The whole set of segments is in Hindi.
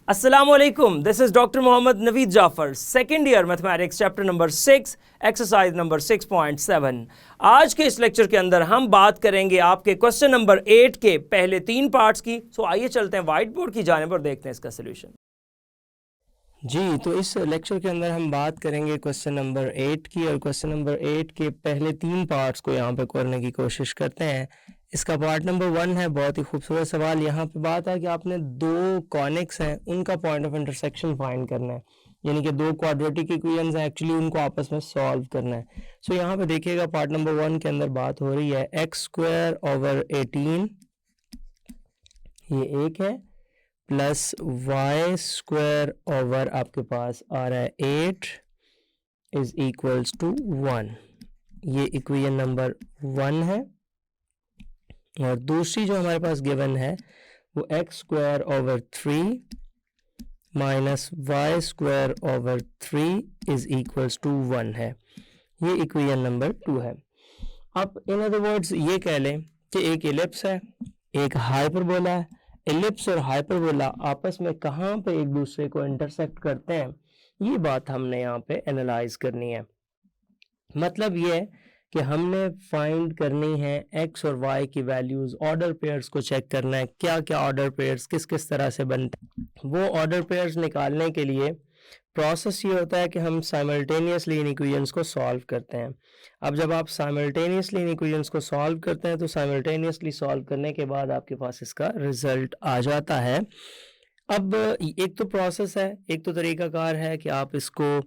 Assalamualaikum. This is Dr. Mohammad Naveed Jafar, second year mathematics chapter number 6 exercise number 6.7। आज के इस लेक्चर के अंदर हम बात करेंगे आपके क्वेश्चन नंबर 8 के पहले 3 पार्ट्स की। आइए चलते हैं व्हाइट बोर्ड की जानिब और देखते हैं इसका सोल्यूशन। जी, तो इस लेक्चर के अंदर हम बात करेंगे क्वेश्चन नंबर 8 की, और क्वेश्चन नंबर 8 के पहले 3 पार्ट्स को यहाँ पे करने की कोशिश करते हैं। इसका पार्ट नंबर 1 है, बहुत ही खूबसूरत सवाल। यहाँ पे बात है कि आपने 2 कॉनिक्स हैं, उनका पॉइंट ऑफ इंटरसेक्शन फाइंड करना है, यानी कि 2 क्वाड्रेटिक इक्वेशंस हैं, एक्चुअली उनको आपस में सॉल्व करना है। यहाँ पे देखिएगा पार्ट नंबर 1 के अंदर बात हो रही है x²/18, ये एक है, प्लस y² आपके पास आ रहा है 8 इज इक्वल्स टू 1। ये इक्वेशन नंबर 1 है। और दूसरी जो हमारे पास गिवन है वो x²/3 minus y²/3 is equals to 1 है। ये इक्वेशन नंबर 2 है। अब इन अदर वर्ड्स ये कह लें कि एक एलिप्स है, एक हाइपरबोला है। एलिप्स और हाइपरबोला आपस में कहाँ पे एक दूसरे को इंटरसेक्ट करते हैं, ये बात हमने यहाँ पे एनालाइज करनी है। मतलब ये है कि हमने फाइंड करनी है x और y की वैल्यूज, ऑर्डर पेयर्स को चेक करना है, क्या क्या ऑर्डर पेयर्स किस किस तरह से बनते हैं। वो ऑर्डर पेयर्स निकालने के लिए प्रोसेस ये होता है कि हम साइमल्टेनियसली इन इक्वेशंस को सॉल्व करते हैं। अब जब आप साइमल्टेनियसली इन इक्वेशंस को सॉल्व करते हैं तो साइमल्टेनियसली सॉल्व करने के बाद आपके पास इसका रिजल्ट आ जाता है। अब एक तो प्रोसेस है, एक तो तरीकाकार है कि आप इसको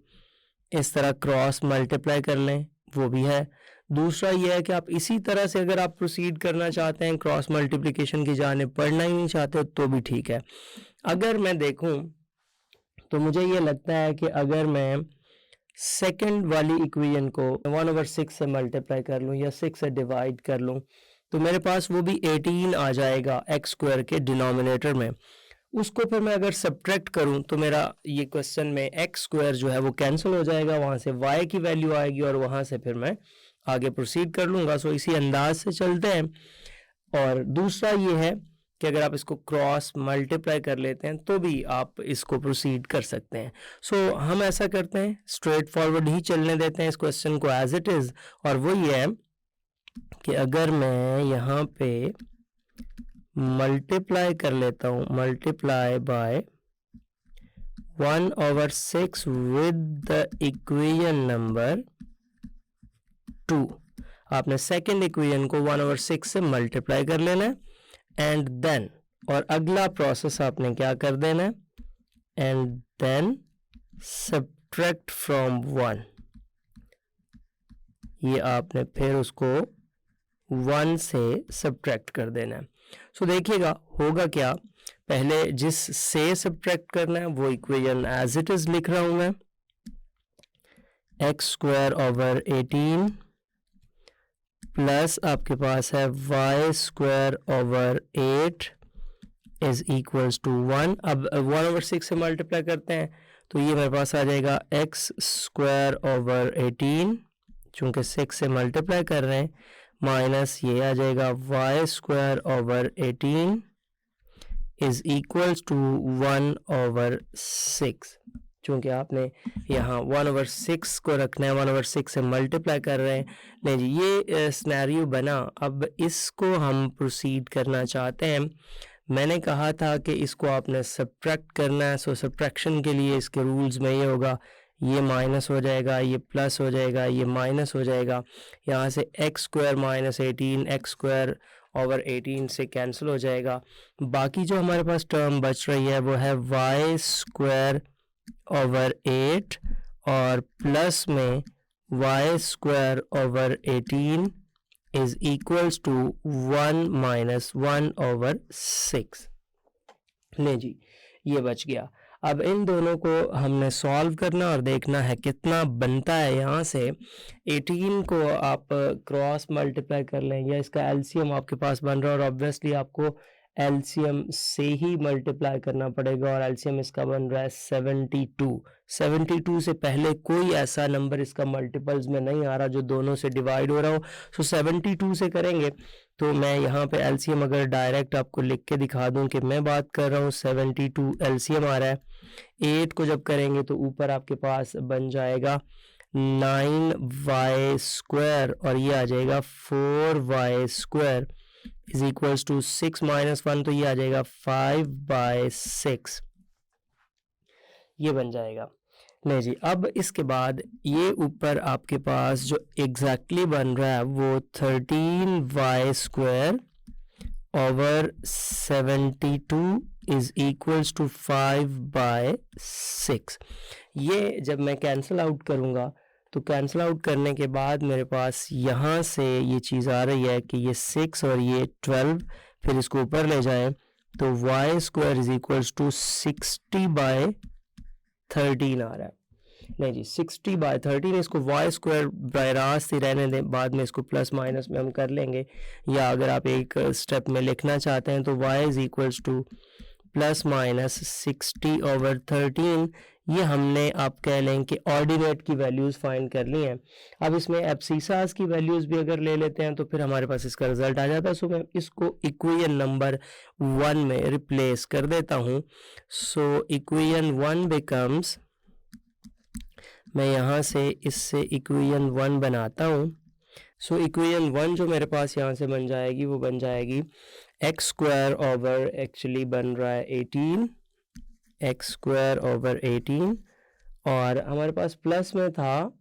इस तरह क्रॉस मल्टीप्लाई कर लें, वो भी है। दूसरा ये है कि आप इसी तरह से अगर आप प्रोसीड करना चाहते हैं, क्रॉस मल्टीप्लिकेशन की जानिब पढ़ना ही नहीं चाहते तो भी ठीक है। अगर मैं देखूं तो मुझे ये लगता है कि अगर मैं सेकंड वाली इक्वेशन को 1/6 से मल्टीप्लाई कर लूँ या 6 से डिवाइड कर लूँ तो मेरे पास वो भी 18 आ जाएगा x² के डिनोमिनेटर में। उसको फिर मैं अगर सब्ट्रैक्ट करूं तो मेरा ये क्वेश्चन में x² जो है वो कैंसिल हो जाएगा, वहाँ से y की वैल्यू आएगी और वहाँ से फिर मैं आगे प्रोसीड कर लूँगा। इसी अंदाज से चलते हैं। और दूसरा ये है कि अगर आप इसको क्रॉस मल्टीप्लाई कर लेते हैं तो भी आप इसको प्रोसीड कर सकते हैं। हम ऐसा करते हैं, स्ट्रेट फॉरवर्ड ही चलने देते हैं इस क्वेश्चन को एज इट इज़। और वो ये है कि अगर मैं यहाँ पे मल्टीप्लाई कर लेता हूँ, multiply by 1/6 with the equation number 2, आपने सेकेंड इक्वेशन को 1/6 से मल्टीप्लाई कर लेना है एंड देन, और अगला प्रोसेस आपने क्या कर देना है, एंड देन सब्ट्रैक्ट फ्रॉम 1। ये आपने फिर उसको 1 से सब्ट्रैक्ट कर देना है। देखिएगा होगा क्या, पहले जिस से सब्ट्रैक्ट करना है वो इक्वेशन एज इट इज लिख रहा हूं मैं, x²/18 प्लस आपके पास है y²/8 इज इक्वल्स टू 1। अब 1/6 से मल्टीप्लाई करते हैं तो ये मेरे पास आ जाएगा x²/18, चूंकि 6 से मल्टीप्लाई कर रहे हैं, माइनस ये आ जाएगा y²/18 इज इक्वल्स टू 1/6। चूँकि आपने यहाँ 1/6 को रखना है, 1/6 से मल्टीप्लाई कर रहे हैं। नहीं जी, ये सिनेरियो बना। अब इसको हम प्रोसीड करना चाहते हैं। मैंने कहा था कि इसको आपने सब्ट्रैक्ट करना है। सब्ट्रैक्शन के लिए इसके रूल्स में ये होगा, ये माइनस हो जाएगा, ये प्लस हो जाएगा, ये माइनस हो जाएगा। यहाँ से x² - 18 x²/18 से कैंसिल हो जाएगा। बाकी जो हमारे पास टर्म बच रही है वो है y²/8 और प्लस में y²/18 इज इक्वल्स टू 1 - 1/6। नहीं जी, ये बच गया। अब इन दोनों को हमने सॉल्व करना और देखना है कितना बनता है। यहाँ से 18 को आप क्रॉस मल्टीप्लाई कर लें या इसका एलसीएम आपके पास बन रहा है, और ऑब्वियसली आपको एलसीएम से ही मल्टीप्लाई करना पड़ेगा और एलसीएम इसका बन रहा है 72। 72 से पहले कोई ऐसा नंबर इसका मल्टीपल्स में नहीं आ रहा जो दोनों से डिवाइड हो रहा हो। सो 72 से करेंगे तो मैं यहाँ पे एलसीएम अगर डायरेक्ट आपको लिख के दिखा दूँ कि मैं बात कर रहा हूँ 72 एलसीएम आ रहा है। 8 को जब करेंगे तो ऊपर आपके पास बन जाएगा 9y स्क्वायर और ये आ जाएगा 4y square is equals to 6 माइनस 1 तो ये आ जाएगा 5/6 ये बन जाएगा। नहीं जी, अब इसके बाद ये ऊपर आपके पास जो एग्जैक्टली बन रहा है वो 13y square over 72 is equals to 5/6। ये जब मैं कैंसिल आउट करूँगा तो कैंसिल आउट करने के बाद मेरे पास यहाँ से ये चीज़ आ रही है कि ये 6 और ये 12, फिर इसको ऊपर ले जाएं तो y square is equals to 60/13 आ रहा है। नहीं जी, 60/13 इसको y स्क्वायर बाय रास्त ही रहने दें, बाद में इसको प्लस माइनस में हम कर लेंगे, या अगर आप एक स्टेप में लिखना चाहते हैं तो y is equals to plus minus 60/13। ये हमने आप कह लें कि ऑर्डिनेट की वैल्यूज़ फाइंड कर ली हैं। अब इसमें एब्सिसास की वैल्यूज़ भी अगर ले लेते हैं तो फिर हमारे पास इसका रिजल्ट आ जाता है। सो मैं इसको इक्वेशन नंबर 1 में रिप्लेस कर देता हूँ। सो इक्वेशन 1 बिकम्स, मैं यहाँ से इससे इक्वेशन 1 बनाता हूँ। सो इक्वेशन 1 जो मेरे पास यहाँ से बन जाएगी वो बन जाएगी एक्स स्क्वायर ओवर, एक्चुअली बन रहा है 18 एक्स स्क्वायर ओवर 18 और हमारे पास प्लस में था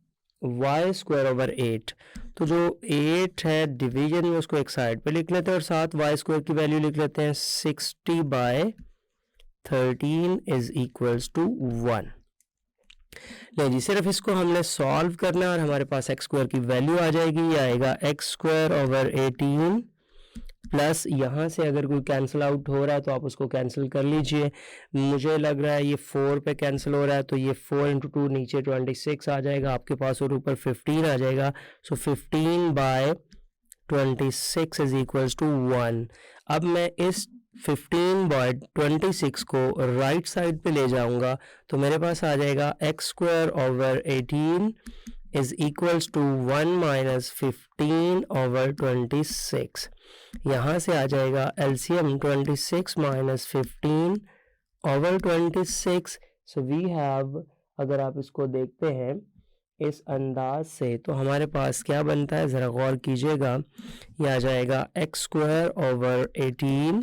वाई स्क्वायर ओवर 8। तो जो 8 है डिवीजन में उसको एक साइड पे लिख लेते हैं और साथ वाई स्क्वायर की वैल्यू लिख लेते हैं 60/13 इज इक्वल्स टू 1। नहीं जी, सिर्फ इसको हमने सॉल्व करना है और हमारे पास एक्स स्क्वायर की वैल्यू आ जाएगी। ये आएगा एक्स स्क्वायर ओवर 18 प्लस यहाँ से अगर कोई कैंसिल आउट हो रहा है तो आप उसको कैंसिल कर लीजिए। मुझे लग रहा है ये 4 पे कैंसिल हो रहा है तो ये 4 × 2 नीचे 26 आ जाएगा आपके पास और ऊपर 15 आ जाएगा। सो 15/26 इज इक्वल्स टू 1। अब मैं इस 15/26 को राइट साइड पे ले जाऊंगा तो मेरे पास आ जाएगा x square over 18 is equals to 1 minus 15 over 26। यहाँ से आ जाएगा LCM 26 minus 15 over 26। So we have, अगर आप इसको देखते हैं इस अंदाज से तो हमारे पास क्या बनता है, ज़रा गौर कीजिएगा। यह आ जाएगा x square over 18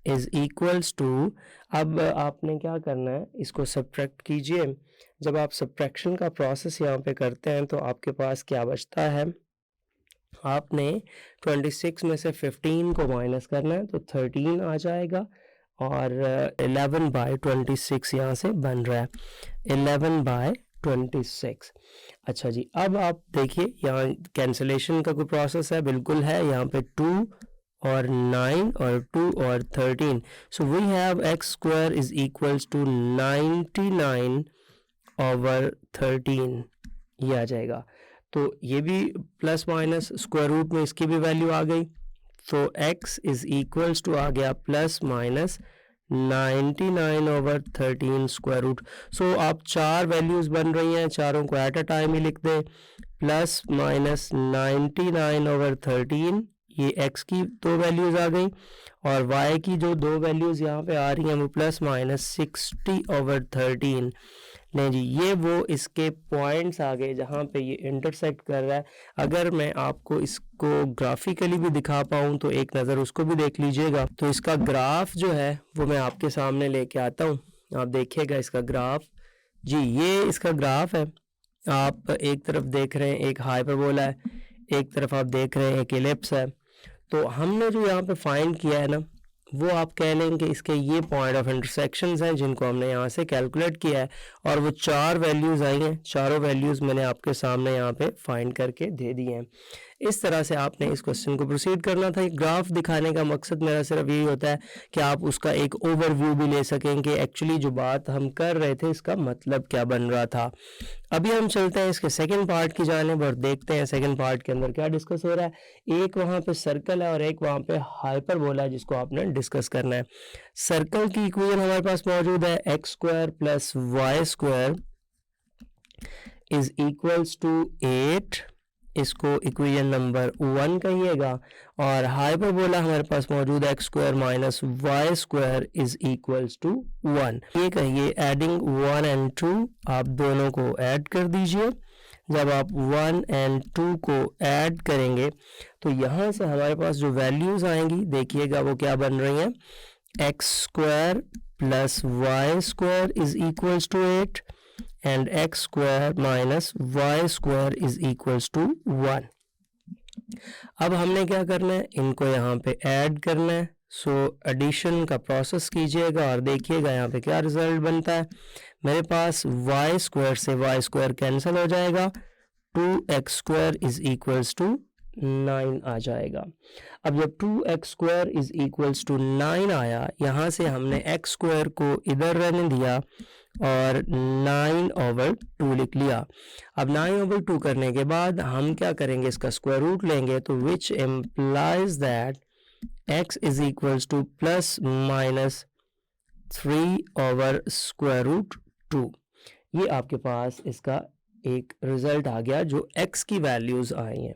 is equals to, अब आपने क्या करना है, इसको सब्ट्रैक्ट कीजिए। जब आप सब्ट्रैक्शन का प्रोसेस यहाँ पे करते हैं तो आपके पास क्या बचता है, आपने 26 में से 15 को माइनस करना है तो 13 आ जाएगा और 11/26 यहाँ से बन रहा है 11/26। अच्छा जी, अब आप देखिए यहाँ कैंसिलेशन का कोई प्रोसेस है, बिल्कुल है। यहाँ पे 2 और 9 और 2 और 13। So we have x square is equals to 99 over 13 ये आ जाएगा। तो ये भी प्लस माइनस स्क्वायर रूट में इसकी भी वैल्यू आ गई तो x इज इक्वल्स टू आ गया plus minus 99 over 13 square root. So आप चार वैल्यूज़ बन रही हैं, चारों को एट अ टाइम ही लिख दें। प्लस माइनस 99 ओवर 13, ये x की दो वैल्यूज़ आ गई और y की जो दो वैल्यूज़ यहाँ पे आ रही हैं वो प्लस माइनस 60 ओवर 13। नहीं जी, ये वो इसके पॉइंट्स आ गए जहाँ पे ये इंटरसेक्ट कर रहा है। अगर मैं आपको इसको ग्राफिकली भी दिखा पाऊँ तो एक नज़र उसको भी देख लीजिएगा। तो इसका ग्राफ जो है वो मैं आपके सामने लेके आता हूँ, आप देखिएगा इसका ग्राफ। जी, ये इसका ग्राफ है। आप एक तरफ देख रहे हैं एक हाइपरबोला है, एक तरफ आप देख रहे हैं एक एलिप्स है। तो हमने जो यहाँ पे फाइंड किया है ना, वो आप कह लें कि इसके ये पॉइंट ऑफ इंटरसेक्शंस हैं जिनको हमने यहाँ से कैलकुलेट किया है और वो चार वैल्यूज़ आई हैं। चारों वैल्यूज़ मैंने आपके सामने यहाँ पे फाइंड करके दे दी हैं। इस तरह से आपने इस क्वेश्चन को प्रोसीड करना था। ग्राफ दिखाने का मकसद मेरा सिर्फ यही होता है कि आप उसका एक ओवरव्यू भी ले सकें कि एक्चुअली जो बात हम कर रहे थे इसका मतलब क्या बन रहा था। अभी हम चलते हैं इसके सेकंड पार्ट की जानिब और देखते हैं सेकंड पार्ट के अंदर क्या डिस्कस हो रहा है। एक वहाँ पे सर्कल है और एक वहाँ पे हाइपरबोला है जिसको आपने डिस्कस करना है। सर्कल की इक्वेशन हमारे पास मौजूद है x square plus Y square is equals to 8, इसको इक्वेशन नंबर 1 कहिएगा। और हाइपरबोला हमारे पास मौजूद है x square minus y square is equals to 1। ये कहिए एडिंग 1 एंड 2, आप दोनों को ऐड कर दीजिए। जब आप 1 एंड 2 को ऐड करेंगे तो यहाँ से हमारे पास जो वैल्यूज आएंगी देखिएगा वो क्या बन रही हैं। X square plus Y square is equals to 8 and x square minus y square is equals to 1। अब हमने क्या करना है, इनको यहाँ पे ऐड करना है। सो एडिशन का प्रोसेस कीजिएगा और देखिएगा यहाँ पे क्या रिजल्ट बनता है। मेरे पास y स्क्वायर से y स्क्वायर कैंसिल हो जाएगा, 2x square is equals to 9 आ जाएगा। अब जब 2x square is equals to 9 आया, यहाँ से हमने x स्क्वायर को इधर रहने दिया और 9/2 लिख लिया। अब 9/2 करने के बाद हम क्या करेंगे, इसका स्क्वायर रूट लेंगे, तो which implies that x is equals to plus minus 3/√2। ये आपके पास इसका एक रिजल्ट आ गया जो x की वैल्यूज आई हैं।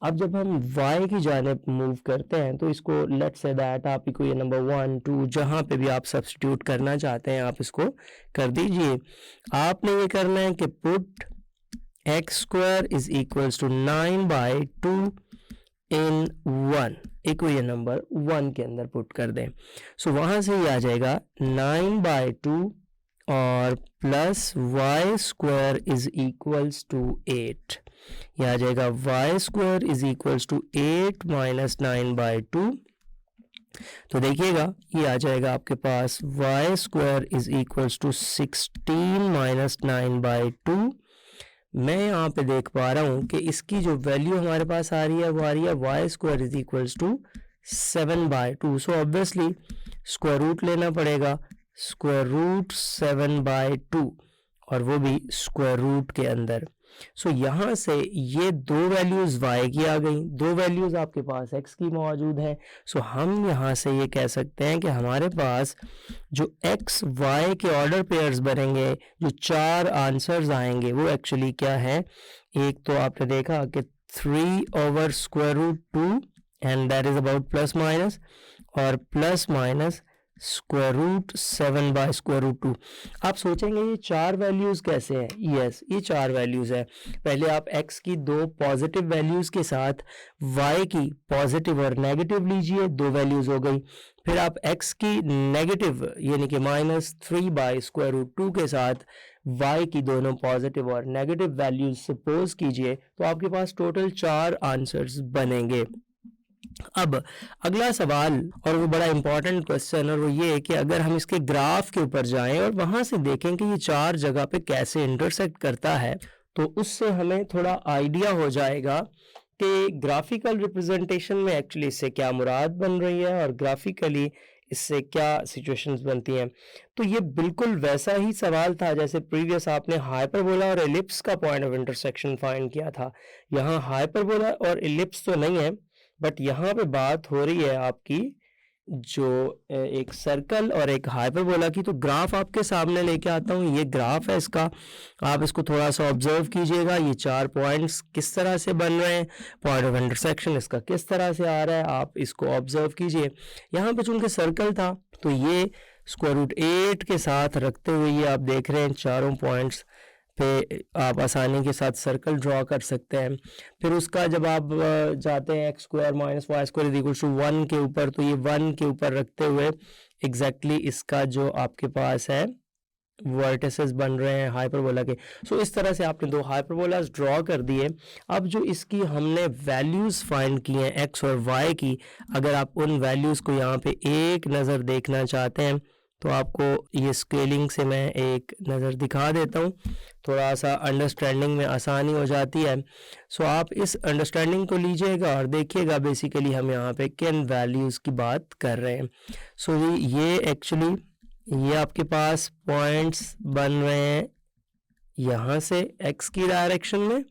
अब जब हम y की जानिब मूव करते हैं तो इसको लेट्स से दैट आप इक्वेशन नंबर 1 2 जहाँ पे भी आप सब्स्टिट्यूट करना चाहते हैं आप इसको कर दीजिए। आपने ये करना है कि put x square is equals to 9/2 in 1, equation number 1 के अंदर पुट कर दें। सो वहाँ से ये आ जाएगा 9/2 और plus Y square is equals to 8। यह आ जाएगा Y square is equals to 8 minus 9/2। तो देखिएगा ये आ जाएगा आपके पास Y square is equals to 16 minus 9/2। मैं यहाँ पे देख पा रहा हूँ कि इसकी जो वैल्यू हमारे पास आ रही है वो आ रही है y square is equals to 7/2। So obviously square root लेना पड़ेगा, स्क्वायर रूट 7/2 और वो भी स्क्वायर रूट के अंदर। सो यहाँ से ये दो वैल्यूज y की आ गई, दो वैल्यूज आपके पास x की मौजूद है। सो हम यहाँ से ये कह सकते हैं कि हमारे पास जो x y के ऑर्डर पेयर्स बनेंगे, जो 4 आंसर्स आएंगे वो एक्चुअली क्या है। एक तो आपने देखा कि 3/√2 and that is about plus minus, और प्लस माइनस √7/√2। आप सोचेंगे ये 4 वैल्यूज कैसे हैं। यस, ये 4 वैल्यूज है। पहले आप x की 2 पॉजिटिव वैल्यूज के साथ y की पॉजिटिव और नेगेटिव लीजिए, 2 वैल्यूज हो गई। फिर आप x की नेगेटिव यानी कि -3/√2 के साथ y की दोनों पॉजिटिव और नेगेटिव वैल्यूज सपोज कीजिए, तो आपके पास टोटल 4 आंसर्स बनेंगे। अब अगला सवाल, और वो बड़ा इंपॉर्टेंट क्वेश्चन, और वो ये है कि अगर हम इसके ग्राफ के ऊपर जाएं और वहां से देखें कि ये 4 जगह पे कैसे इंटरसेक्ट करता है, तो उससे हमें थोड़ा आइडिया हो जाएगा कि ग्राफिकल रिप्रेजेंटेशन में एक्चुअली इससे क्या मुराद बन रही है और ग्राफिकली इससे क्या सिचुएशंस बनती हैं। तो ये बिल्कुल वैसा ही सवाल था जैसे प्रीवियस आपने हाइपरबोला और एलिप्स का पॉइंट ऑफ इंटरसेक्शन फाइंड किया था। यहाँ हाइपरबोला और एलिप्स तो नहीं है, बट यहाँ पे बात हो रही है आपकी जो एक सर्कल और एक हाइपरबोला की। तो ग्राफ आपके सामने लेके आता हूँ, ये ग्राफ है इसका, आप इसको थोड़ा सा ऑब्जर्व कीजिएगा। ये 4 पॉइंट्स किस तरह से बन रहे हैं, पॉइंट ऑफ इंटरसेक्शन इसका किस तरह से आ रहा है, आप इसको ऑब्जर्व कीजिए। यहाँ पे चूंकि सर्कल था तो ये √8 के साथ रखते हुए ये आप देख रहे हैं चारों पॉइंट्स पे आप आसानी के साथ सर्कल ड्रॉ कर सकते हैं। फिर उसका जब आप जाते हैं x square minus y square equal to 1 के ऊपर, तो ये 1 के ऊपर रखते हुए एग्जैक्टली इसका जो आपके पास है वर्टिसेस बन रहे हैं हाइपरबोला के। सो इस तरह से आपने 2 हाइपरबोलास ड्रॉ कर दिए। अब जो इसकी हमने वैल्यूज़ फाइंड की हैं x और y की, अगर आप उन वैल्यूज़ को यहाँ पे एक नज़र देखना चाहते हैं तो आपको ये स्केलिंग से मैं एक नज़र दिखा देता हूँ, थोड़ा सा अंडरस्टैंडिंग में आसानी हो जाती है। सो आप इस अंडरस्टैंडिंग को लीजिएगा और देखिएगा बेसिकली हम यहाँ पे किन वैल्यूज़ की बात कर रहे हैं। सो ये एक्चुअली ये आपके पास पॉइंट्स बन रहे हैं यहाँ से x की डायरेक्शन में,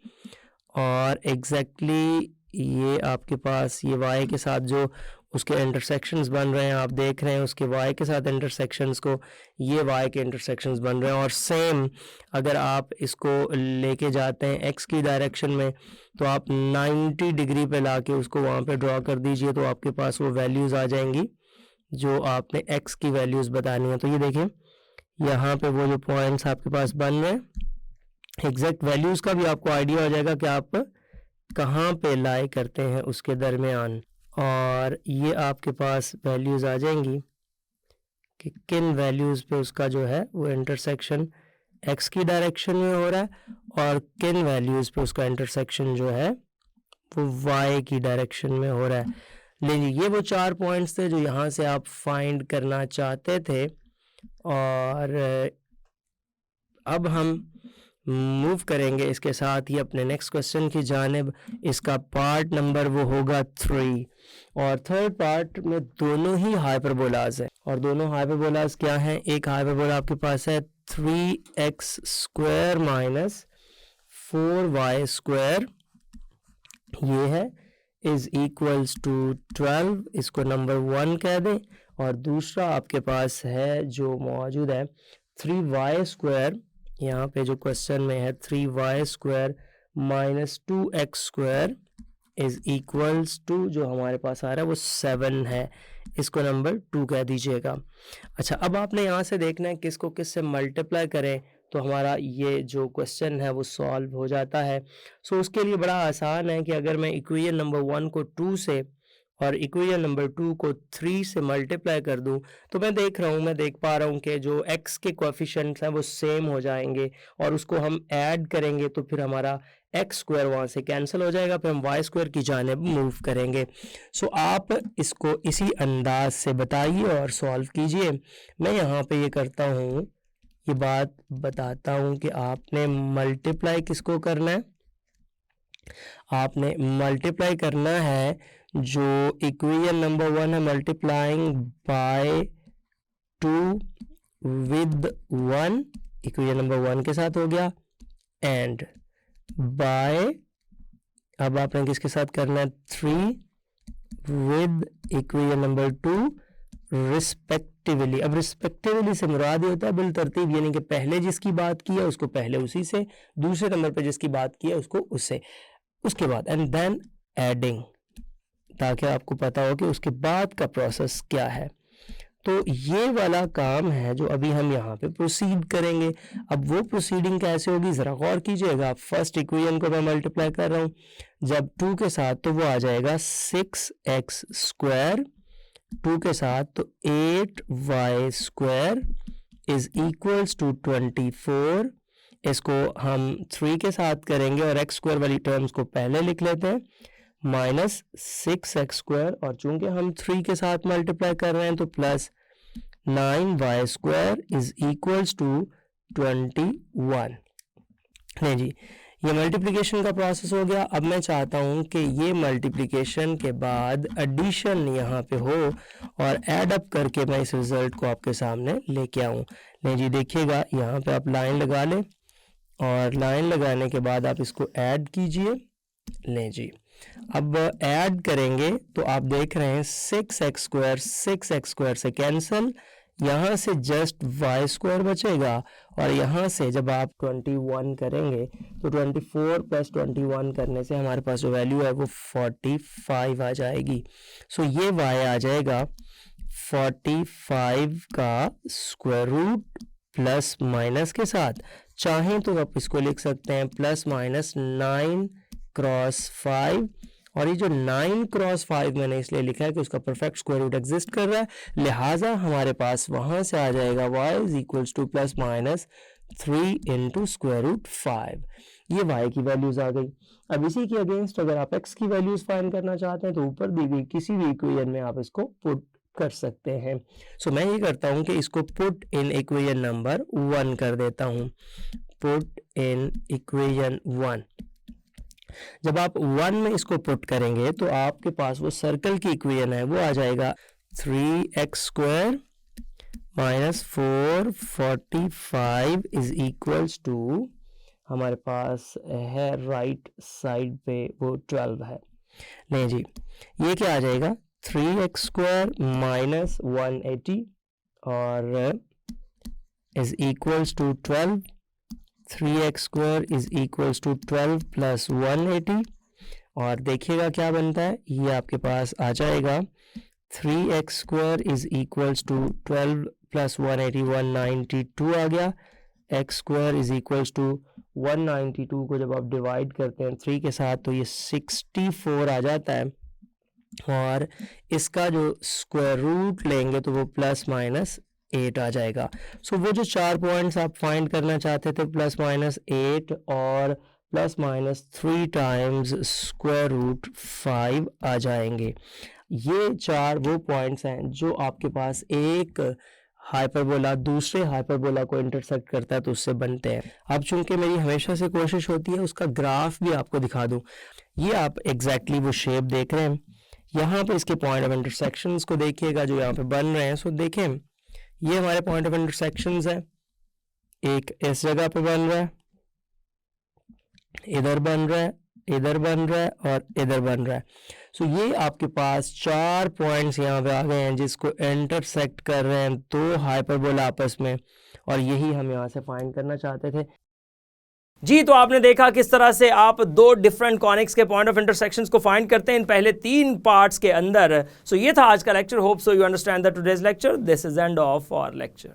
और एग्जैक्टली ये आपके पास ये y के साथ जो उसके इंटरसेक्शंस बन रहे हैं आप देख रहे हैं, उसके y के साथ इंटरसेक्शंस को ये y के इंटरसेक्शंस बन रहे हैं। और सेम अगर आप इसको लेके जाते हैं x की डायरेक्शन में तो आप 90 डिग्री पे लाके उसको वहाँ पे ड्रॉ कर दीजिए, तो आपके पास वो वैल्यूज़ आ जाएंगी जो आपने x की वैल्यूज़ बतानी है। तो ये देखिए यहाँ पे वो जो पॉइंट्स आपके पास बन रहे हैं, एग्जैक्ट वैल्यूज़ का भी आपको आइडिया हो जाएगा कि आप कहाँ पे लाई करते हैं उसके दरमियान, और ये आपके पास वैल्यूज़ आ जाएंगी कि किन वैल्यूज़ पे उसका जो है वो इंटरसेक्शन x की डायरेक्शन में हो रहा है और किन वैल्यूज़ पे उसका इंटरसेक्शन जो है वो y की डायरेक्शन में हो रहा है। लेकिन ये वो 4 पॉइंट्स थे जो यहाँ से आप फाइंड करना चाहते थे, और अब हम मूव करेंगे इसके साथ ही अपने नेक्स्ट क्वेश्चन की जानिब। इसका पार्ट नंबर वो होगा 3, और थर्ड पार्ट में दोनों ही हाइपरबोलाज हैं, और दोनों हाइपरबोलाज क्या हैं? एक हाइपरबोला आपके पास है 3x square minus 4y square, ये है, इज इक्वल्स टू 12, इसको नंबर 1 कह दें। और दूसरा आपके पास है जो मौजूद है 3y स्क्वायर, यहाँ पे जो क्वेश्चन में है 3y square minus 2x square is equals to, जो हमारे पास आ रहा है वो 7 है, इसको नंबर 2 कह दीजिएगा। अच्छा, अब आपने यहाँ से देखना है किसको किससे मल्टीप्लाई करें तो हमारा ये जो क्वेश्चन है वो सॉल्व हो जाता है। सो उसके लिए बड़ा आसान है कि अगर मैं इक्वेशन नंबर 1 को 2 से और इक्वेशन नंबर 2 को 3 से मल्टीप्लाई कर दूं तो मैं देख पा रहा हूं कि जो x के कोएफिशिएंट्स हैं वो सेम हो जाएंगे, और उसको हम ऐड करेंगे तो फिर हमारा x स्क्वायर वहाँ से कैंसिल हो जाएगा, फिर हम y स्क्वायर की जानिब मूव करेंगे। सो आप इसको इसी अंदाज से बताइए और सॉल्व कीजिए। मैं यहाँ पे ये करता हूँ, ये बात बताता हूँ कि आपने मल्टीप्लाई किसको करना है। आपने मल्टीप्लाई करना है जो इक्वेशन नंबर 1 है, multiplying by 2 with 1, equation number 1 के साथ हो गया, एंड बाय, अब आपने किसके साथ करना है 3 विद इक्वेशन नंबर 2 रिस्पेक्टिवली। अब रिस्पेक्टिवली से मुराद ये होता है बिल तरतीब, यानी कि पहले जिसकी बात की है उसको पहले उसी से, दूसरे नंबर पे जिसकी बात की है उसको उससे, उसके बाद एंड देन एडिंग, ताकि आपको पता हो कि उसके बाद का प्रोसेस क्या है। तो ये वाला काम है जो अभी हम यहाँ पे प्रोसीड करेंगे। अब वो प्रोसीडिंग कैसे होगी ज़रा गौर कीजिएगा। फर्स्ट इक्वेशन को मैं मल्टीप्लाई कर रहा हूँ जब 2 के साथ तो वो आ जाएगा 6x स्क्वायर, 2 के साथ तो 8y square is equals to 24। इसको हम 3 के साथ करेंगे और x स्क्वायर वाली टर्म्स को पहले लिख लेते हैं, माइनस 6x स्क्वायर, और चूंकि हम 3 के साथ मल्टीप्लाई कर रहे हैं तो plus 9y square is equals to 21। नहीं जी, ये मल्टीप्लिकेशन का प्रोसेस हो गया। अब मैं चाहता हूँ कि ये मल्टीप्लिकेशन के बाद एडिशन यहाँ पे हो और ऐड अप करके मैं इस रिजल्ट को आपके सामने लेके आऊँ। नहीं जी, देखिएगा यहाँ पे आप लाइन लगा लें और लाइन लगाने के बाद आप इसको ऐड कीजिए। लें जी, अब ऐड करेंगे तो आप देख रहे हैं 6x स्क्वायर से कैंसिल, यहाँ से जस्ट y स्क्वायर बचेगा, और यहाँ से जब आप 21 करेंगे तो 24 प्लस 21 करने से हमारे पास जो वैल्यू है वो 45 आ जाएगी। सो ये y आ जाएगा 45 का स्क्वायर रूट प्लस माइनस के साथ, चाहें तो आप इसको लिख सकते हैं प्लस माइनस 9 क्रॉस 5, और ये जो 9 क्रॉस 5 मैंने इसलिए लिखा है कि उसका परफेक्ट स्क्वायर रूट एग्जिस्ट कर रहा है, लिहाजा हमारे पास वहां से आ जाएगा y is equals to plus minus 3 into square root 5। ये y की वैल्यूज आ गई। अब इसी के अगेंस्ट अगर आप x की वैल्यूज फाइंड करना चाहते हैं तो ऊपर दी गई किसी भी इक्वेशन में आप इसको पुट कर सकते हैं। सो मैं ये करता हूँ कि इसको पुट इन इक्वेशन नंबर 1 कर देता हूँ, पुट इन इक्वेशन 1। जब आप 1 में इसको पुट करेंगे तो आपके पास वो सर्कल की इक्वेशन है वो आ जाएगा 3x² minus 445 is equals to, हमारे पास है राइट साइड पे वो 12 है। नहीं जी, ये क्या आ जाएगा 3x² माइनस 180 और is equals to 12, 3x² is equals to 12 plus 180 और देखिएगा क्या बनता है, ये आपके पास आ जाएगा 3x² is equals to 12 plus 180 192 आ गया, x² इज इक्वल्स टू 192 को जब आप डिवाइड करते हैं 3 के साथ तो ये 64 आ जाता है और इसका जो स्क्वायर रूट लेंगे तो वो प्लस माइनस 8 आ जाएगा। सो वो जो 4 पॉइंट्स आप फाइंड करना चाहते थे प्लस माइनस 8 और plus minus 3 times square root 5 आ जाएंगे। ये 4 वो पॉइंट्स हैं जो आपके पास एक हाइपरबोला दूसरे हाइपरबोला को इंटरसेक्ट करता है तो उससे बनते हैं। अब चूंकि मेरी हमेशा से कोशिश होती है उसका ग्राफ भी आपको दिखा दूं, ये आप एग्जैक्टली वो शेप देख रहे हैं, यहाँ पे इसके पॉइंट ऑफ इंटरसेक्शंस को देखिएगा जो यहाँ पे बन रहे हैं। सो देखें ये हमारे पॉइंट ऑफ इंटरसेक्शंस है, एक इस जगह पे बन रहा है, इधर बन रहा है, इधर बन रहा है और इधर बन रहा है। सो ये आपके पास 4 पॉइंट्स यहाँ पे आ गए हैं जिसको इंटरसेक्ट कर रहे हैं दो हाइपरबोला आपस में, और यही हम यहाँ से फाइंड करना चाहते थे। जी, तो आपने देखा किस तरह से आप दो डिफरेंट कॉनिक्स के पॉइंट ऑफ इंटरसेक्शंस को फाइंड करते हैं इन पहले 3 पार्ट्स के अंदर। सो ये था आज का lecture. Hope so you understand the today's lecture. This is end of our lecture.